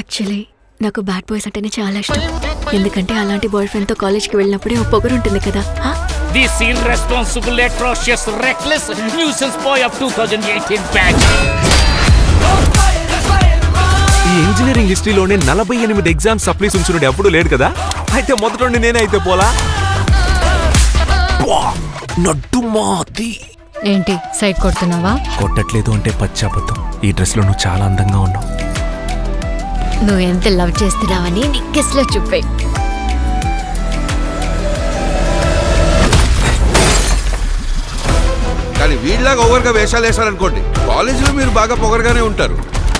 Actually నాకు bad boys అంటేనే చాలా ఇష్టం. ఎందుకంటే అలాంటి బాయ్ ఫ్రెండ్తో కాలేజ్కి వెళ్ళినప్పుడే ఓ పొగరు ఉంటుంది కదా. This irresponsible, atrocious, reckless nuisance boy of 2018 batch. ఈ ఇంజనీరింగ్ హిస్టరీలోనే 48 ఎగ్జామ్స్ సప్లీస్ ఉంచున్నాడు ఎప్పుడు లేడు కదా. అయితే మొదటి నేనే అయితే పోలా. నడ్డు మాది. ఏంటి సైడ్ కొడుతున్నావా? కొట్టట్లేదు అంటే పచ్చాబద్ధం. ఈ డ్రెస్ లో నువ్వు చాలా అందంగా ఉన్నావు. నువ్వు ఎంత లవ్ చేస్తున్నావని నీ కిస్ లో చూపే. కానీ వీళ్ళలాగా ఓవర్గా వేషాలు వేశారనుకోండి, కాలేజీలో మీరు బాగా పొగరగానే ఉంటారు,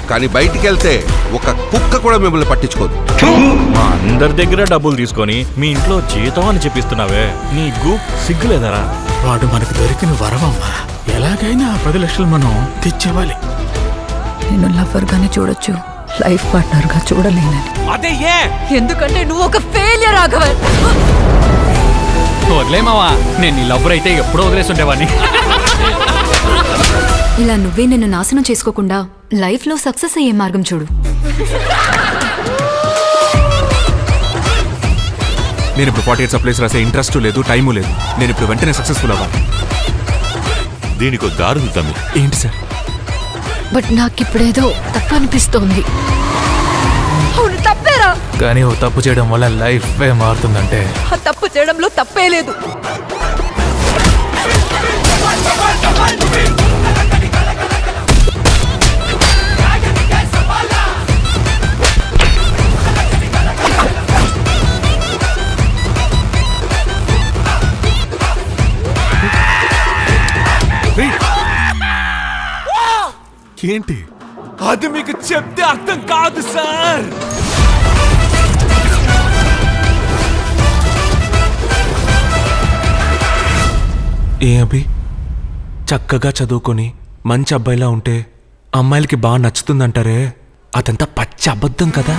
కానీ బయటికి వెళ్తే ఒక కుక్క కూడా మిమ్మల్ని పట్టించుకోదు. మా అందరి దగ్గర డబ్బులు తీసుకొని మీ ఇంట్లో జీతం అని చెప్పిస్తున్నావే, నీకు సిగ్గులేదరా? వాడు మనకు దొరికిన వరవమ్మా. ఎలాగైనా 10 లక్షలు మనం తెచ్చేవాలి. నేను లవర్ గానే చూడొచ్చు, లైఫ్ పార్ట్నర్ గా చూడలేనని. అదే ఎందుకంటే నువ్వు ఒక ఫెయిలియర్ రాఘవన్. వదిలేమావా, నేను నీ లవ్వర్ అయితే ఎప్పుడో వదిలేసి ఉండేవాడిని. ఇలా నువ్వే నిన్ను నాశనం చేసుకోకుండా లైఫ్ లో సక్సెస్ అయ్యే మార్గం చూడు. నేను ఇప్పుడు 48 సప్లైస్ రాసే ఇంట్రెస్ట్ లేదు, టైము లేదు. నేను ఇప్పుడు వెంటనే సక్సెస్ఫుల్ అవ్వాలి. దీనికి దారులు తమ్మి. ఏంటి సార్? బట్ నాకిప్పుడేదో తప్పు అనిపిస్తోంది. అవును తప్పేరా, కానీ ఓ తప్పు చేయడం వల్ల లైఫ్ మారుతుందంటే ఆ తప్పు చేయడంలో తప్పే లేదు. ఏంటి అది? మీకు చెప్తే అర్థం కాదు సార్. ఏ అభి, చక్కగా చదువుకొని మంచి అబ్బాయిలా ఉంటే అమ్మాయిలకి బాగా నచ్చుతుందంటారే, అదంతా పచ్చి అబద్ధం కదా.